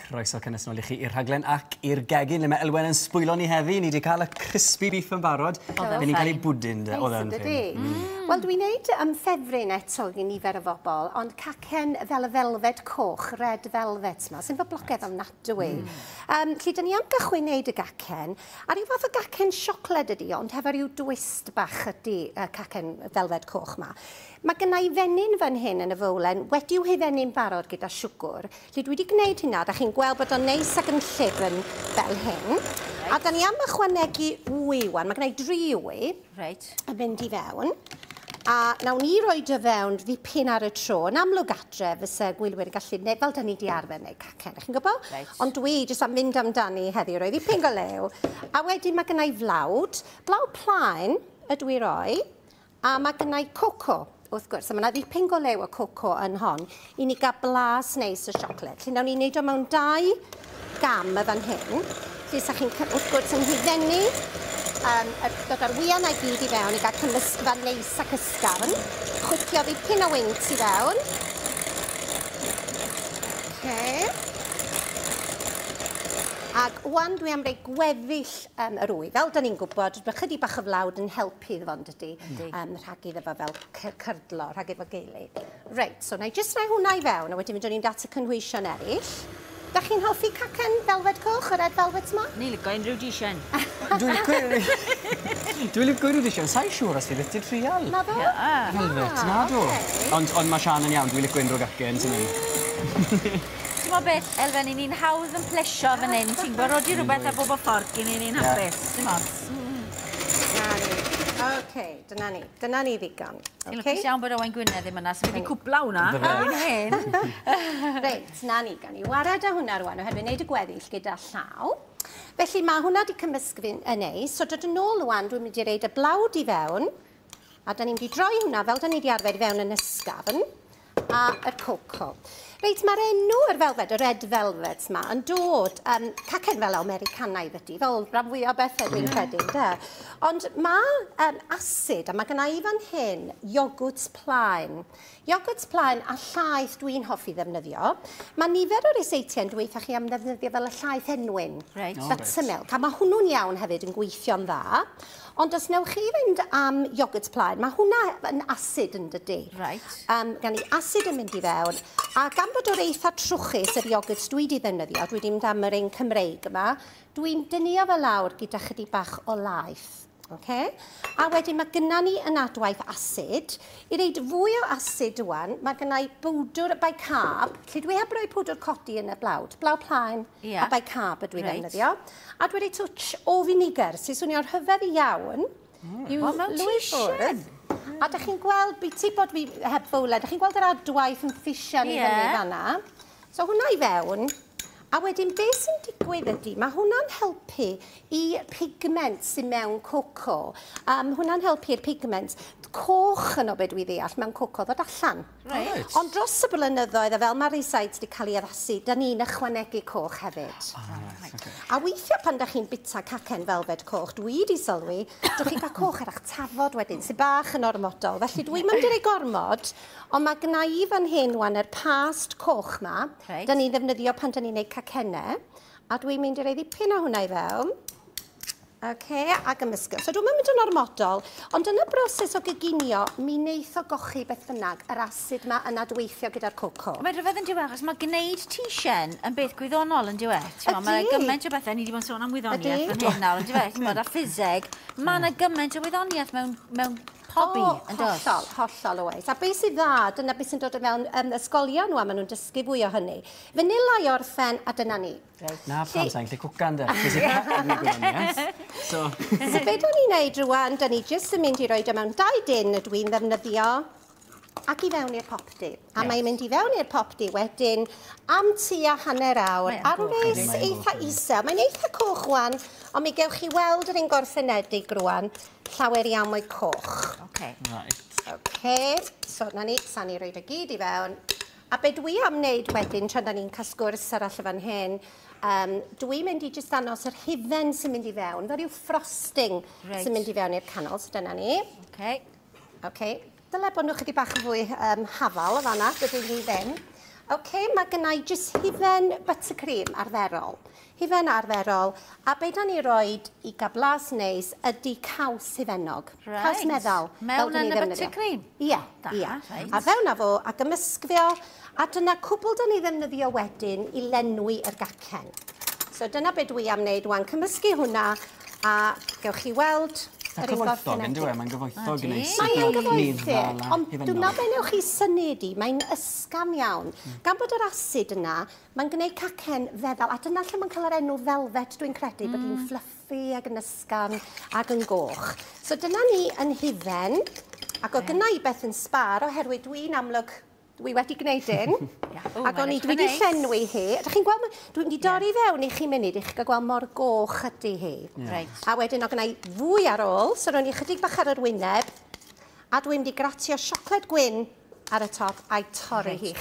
Croeso cynnes nôl I chi i'r rhaglen ac i'r gegin. Le mae Elwen yn sbwylo ni heddi. Ni wedi cael y crispy beef yn barod. Fe ni'n cael ei bwdyn. Wel, dwi'n neud ffefryn eto i nifer o bobl, ond cacen fel y felfed coch, red velvet yma, sy'n boblogaidd am natwy. Lle dyn ni am gychwyn neud y gacen, a rhyw fath o gacen siocled ydi, ond hefo rhyw twist bach ydi cacen felfed coch yma. Mae gennau fenyn fan hyn yn y fowlen, wedi'w hyfennu'n barod gyda siwgr. Lle dwi wedi gwneud hynna, da chi'n gweld bod o'n neis ac yn llyfn fel hyn. A da ni am ychwanegu llwy wan. Mae gennau 3 llwy yn mynd I fewn. A nawn ni roed o fewn ddipyn ar y tro. Yn amlwg adre fysa gwylwyr yn gallu gwneud fel da ni wedi arfer neu cacen. Chi'n gwybod? Ond dwi jyst am mynd amdani heddiw, roedd ddipyn go lew. A wedyn mae gennau flawd. Flawd plaen ydw I roi. A mae gennau coco. Wrth gwrs, a mae yna ddipyn go lew o coco yn hon I ni gael blas neis o siocled. Lle nawn ni wneud o mewn 2 gam y fan hyn. Lle sa chi'n wrth gwrs yn hyfennu dod ar wyau na gyd I fewn I gael cymysgfa neis ac ysgafn. Chwcio ddipyn o wynt I fewn. Ac wan dwi am roi gweddill yr llwy. Fel da ni'n gwybod, mae chydig bach o flawd yn helpu iddo fo'n dydy. Rhag iddo fo fel cydlo, rhag iddo fo geulu. Reit, so na I jyst rhoi hwnna I fewn, a wedyn mynd i'n dat y cynhwysion eraill. Da chi'n hoffi cacen felfed coch, y red velvet yma? Ni'n licio unrhyw disien. Dwi'n licio unrhyw disien. Sa'i siŵr os fi beth i'n trial. Na ddo? Velvet, na do. Ond mae Sian yn iawn, dwi'n licio unrhyw gacen. Ti'n mo beth, Elwen, I ni'n hawdd yn plesio fan hyn. Ti'n gwarodi rhywbeth a bob o fforc I ni'n hapus. Ti'n modd? Dyna ni ddigon. Ti'n lwcus iawn bod Owain Gwynedd ddim yna, so fi wedi cwpla hwnna. Reit, na ni gan I wared â hwnna rwan, oherwydd wneud y gweddill gyda llaw. Felly mae hwnna wedi cymysgu'n neis, so dod yn ôl rwan, dwi'n mynd I reid y blawd I fewn, a da ni'n mynd I droi hwnna fel da ni wedi arfer I fewn yn ysgafn, a yr coco. Reit, mae'r enw yr felfed, y red velvet yma, yn dod cacen fel Americanaidd ydy, fel rhan fwy o bethau dwi'n credu, de. Ond mae asid, a mae gynna I fan hyn, iogwrt plaen. Iogwrt plaen a llaeth dwi'n hoffi ddefnyddio. Mae nifer o'r eseitiau'n dweud chi am ddefnyddio fel y llaeth enwyn. Buttermilk. A mae hwnnw'n iawn hefyd yn gweithio'n dda. Ond os newch chi fynd am iogwrt plaen, mae hwnna yn asid yn dydy. Gan I asid yn mynd I fewn. A gan bod o'r eitha trwchus yr iogwrt dwi wedi ddefnyddio, dwi wedi mynd am yr un Cymreig yma, dwi'n dynnu o fel lawr gyda chydig bach o laeth. A wedyn mae gynna ni yn adwaith asid. I reid fwy o asid rwan, mae gynna I powdr bicarb. Lle dwi heb roi powdr codi yn y blawd. Blawd plaen a bicarb ydw I ddefnyddio. A dwi wedi twtch o finegr, sy'n swnio'r hyfedd iawn. Llwy fwrdd. A da chi'n gweld, ti bod fi heb fowlen, da chi'n gweld yr adwaith yn ffisian I fyny fanna. So hwnna I fewn. A wedyn, beth sy'n digwydd ydy, mae hwnna'n helpu I pigment sy'n mewn coco. Hwnna'n helpu i'r pigment coch yn o beth dwi ddeall mewn coco ddod allan. Ond dros y blynyddoedd, a fel mae'r rhysaidd wedi cael ei addasu, da ni'n ychwanegu coch hefyd. A weithiau pan da chi'n bita cacen felfed coch, dwi wedi sylwi, dych chi'n cael coch ar eich tafod wedyn, sy'n bach yn ormodol. Felly dwi'n mynd i'r ei gormod, ond mae gynna I fan hyn wan yr bâst coch ma. Da ni'n ddefnyddio pan da ni'n gwneud cacennau. A dwi'n mynd i'r ei ddipyn o hwnna I fewn. A gymysgu. So dwi'n mynd yn ormodol, ond yn y broses o gyginio, mi wneith o gochi beth bynnag, yr asid yma yn adweithio gyda'r coco. Mae rhyfedd yn diwedd, achos mae gwneud tisien yn beth gwyddonol yn diwedd. Mae gymaint o bethau, ni wedi bod yn sôn am wyddoniaeth yn hyn nawr yn diwedd, a ffiseg. Mae gymaint o wyddoniaeth mewn hobby yn dod. Hollol o weis. A beth sydd dda, dyna beth sy'n dod o mewn ysgolion nhw, a maen nhw'n dysgu fwy o hynny. Fanila I orffen, a dyna ni. Na, pan sa'n gallu cwcan, de. So beth o'n i'n neud rwan, da ni jyst yn mynd I roed o mewn 2 dyn ydw i'n ddefnyddio, ac I fewn i'r popdi. A mae'n mynd I fewn i'r popdi wedyn am tua hanner awr. Ar wes eitha isel. Mae'n eitha coch rwan, ond mi gewch chi weld yr un gorffenedig rwan, llawer iawn mwy coch. So na ni, sa'n ni roed o gyd I fewn. A be dwi am wneud wedyn, tra da ni'n cael sgwrs arall fan hyn, dwi'n mynd I jyst anos yr hufen sy'n mynd I fewn, fel rhyw frosting sy'n mynd I fewn i'r canol, so dyna ni. Dyle bod nhw chydig bach yn fwy hafal o fanna, dydyn ni ddim. Mae gynna i jyst hufen buttercream arferol. Hufen arferol, a be da ni roed i gael blas neis ydy caws hufennog. Caws meddal. Mewn yn y buttercream? Ie. A fewn a fo, a gymysgfio, a dyna cwbl da ni ddefnyddio wedyn i lenwi yr gacen. So dyna beth dwi am wneud wan, cymysgu hwnna, a gewch chi weld yr gyfoethog yn dweud, mae'n gyfoethog yn neis. Mae'n gyfoethog, ond dyna be newch chi syniad i, mae'n ysgafn iawn. Gan bod yr asid yna, mae'n gwneud cacen feddal, a dyna lle mae'n cael yr enw velvet dwi'n credu, bod hi'n fluffy ac yn ysgafn ac yn goch. So dyna ni yn hufen, ac o gynna i beth yn sbar, oherwydd dwi'n amlwg, dwi wedi gwneud un, ac o'n i wedi llenwi hi. Ydych chi'n gweld, dwi'n wedi dorri fewn i chi munud, i chi gael gweld mor goch ydy hi. A wedyn o gynnau fwy ar ôl, so ro'n i chydig bach ar yr wyneb, a dwi'n wedi gratio siocled gwyn ar y top a'i torri hi.